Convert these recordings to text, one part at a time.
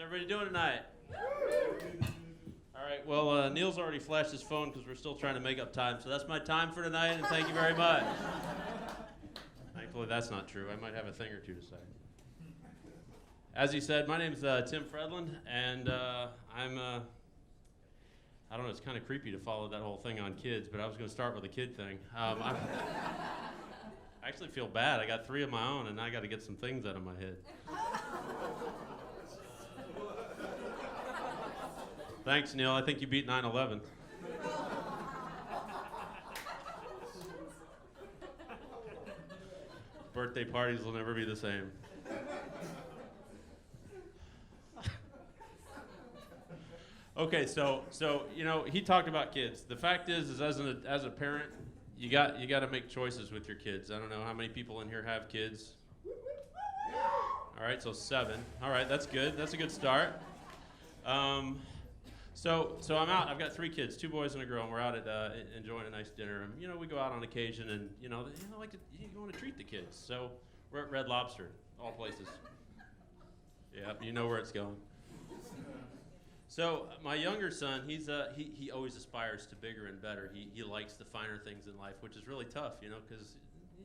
everybody doing tonight? All right, well, Neil's already flashed his phone because we're still trying to make up time, so that's my time for tonight, and thank you very much. Thankfully, that's not true. I might have a thing or two to say. As he said, my name's Tim Fredland, and I don't know, it's kind of creepy to follow that whole thing on kids, but I was going to start with a kid thing. I actually feel bad. I got 3 of my own, and I got to get some things out of my head. Thanks, Neil. I think you beat 9/11. Birthday parties will never be the same. Okay, so you know, he talked about kids. The fact is as a parent, you got to make choices with your kids. I don't know how many people in here have kids. All right, so 7. All right, that's good. That's a good start. So I'm out. I've got 3 kids, 2 boys and a girl, and we're out at enjoying a nice dinner. And you know, we go out on occasion, and you want to treat the kids. So we're at Red Lobster, all places. Yeah, you know where it's going. So my younger son, he always aspires to bigger and better. He likes the finer things in life, which is really tough, you know, because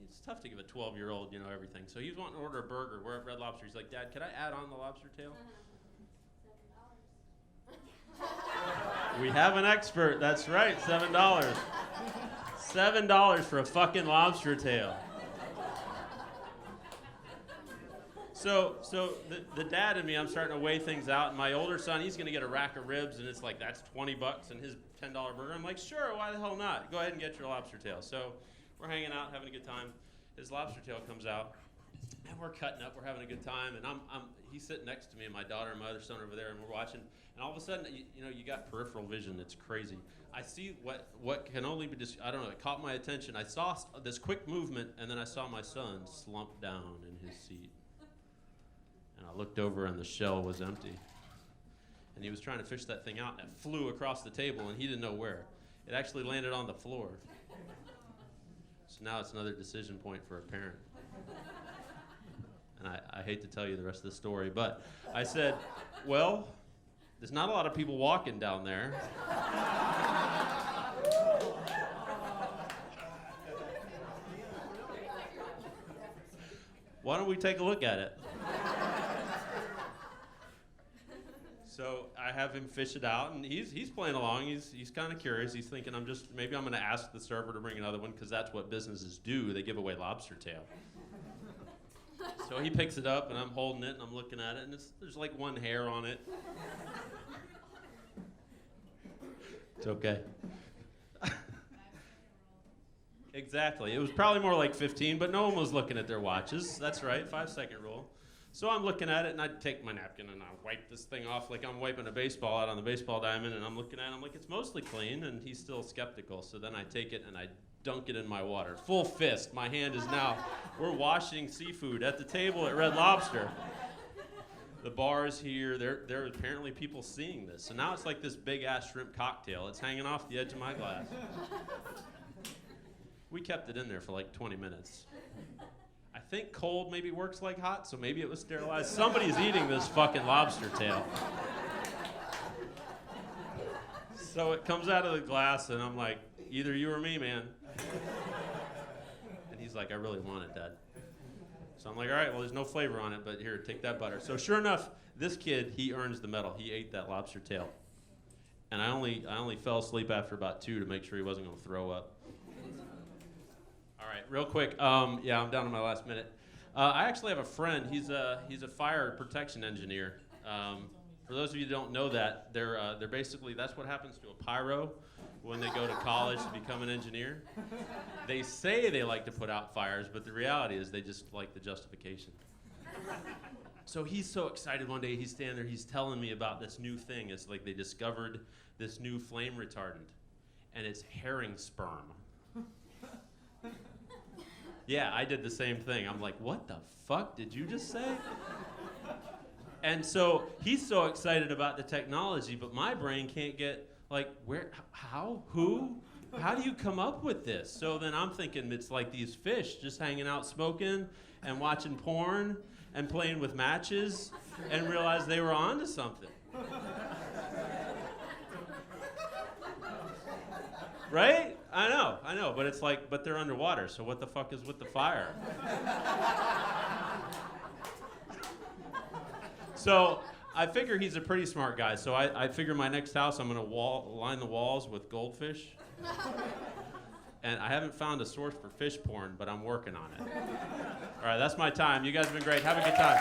it's tough to give a 12-year-old, you know, everything. So he was wanting to order a burger. We're at Red Lobster. He's like, Dad, could I add on the lobster tail? We have an expert. That's right, $7. $7 for a fucking lobster tail. So the dad and me, I'm starting to weigh things out, and my older son, he's going to get a rack of ribs, and it's like, that's $20, and his $10 burger. I'm like, sure, why the hell not? Go ahead and get your lobster tail. So we're hanging out, having a good time. His lobster tail comes out, and we're cutting up, we're having a good time, and he's sitting next to me, and my daughter and my other son over there, and we're watching, and all of a sudden, you got peripheral vision. It's crazy. I see what can only be, I don't know, it caught my attention. I saw this quick movement, and then I saw my son slump down in his seat. And I looked over, and the shell was empty. And he was trying to fish that thing out, and it flew across the table, and he didn't know where. It actually landed on the floor. So now it's another decision point for a parent. And I hate to tell you the rest of the story, but I said, well, there's not a lot of people walking down there. Why don't we take a look at it? So I have him fish it out, and he's playing along. He's kind of curious. He's thinking, maybe I'm going to ask the server to bring another one, because that's what businesses do. They give away lobster tail. So he picks it up, and I'm holding it, and I'm looking at it, and there's like 1 hair on it. It's okay. Exactly. It was probably more like 15, but no one was looking at their watches. That's right, 5-second rule. So I'm looking at it, and I take my napkin, and I wipe this thing off like I'm wiping a baseball out on the baseball diamond, and I'm looking at it, I'm like, it's mostly clean, and he's still skeptical. So then I take it, and I dunk it in my water. Full fist. My hand is now, we're washing seafood at the table at Red Lobster. The bar is here. There are apparently people seeing this. So now it's like this big-ass shrimp cocktail. It's hanging off the edge of my glass. We kept it in there for like 20 minutes. I think cold maybe works like hot, so maybe it was sterilized. Somebody's eating this fucking lobster tail. So it comes out of the glass, and I'm like, either you or me, man. And he's like, I really want it, Dad. So I'm like, all right, well, there's no flavor on it, but here, take that butter. So sure enough, this kid, he earns the medal. He ate that lobster tail. And I only fell asleep after about 2 to make sure he wasn't going to throw up. All right, real quick. Yeah, I'm down to my last minute. I actually have a friend. He's a fire protection engineer. For those of you who don't know that, they're basically, that's what happens to a pyro when they go to college to become an engineer. They say they like to put out fires, but the reality is they just like the justification. So he's so excited one day, he's standing there, he's telling me about this new thing. It's like they discovered this new flame retardant, and it's herring sperm. Yeah, I did the same thing. I'm like, what the fuck did you just say? And so he's so excited about the technology, but my brain can't get, like, where, how, who, how do you come up with this? So then I'm thinking it's like these fish just hanging out smoking and watching porn and playing with matches and realized they were onto something. Right? I know, but it's like, but they're underwater, so what the fuck is with the fire? So I figure he's a pretty smart guy, so I figure my next house I'm gonna line the walls with goldfish. And I haven't found a source for fish porn, but I'm working on it. All right, that's my time. You guys have been great. Have a good time.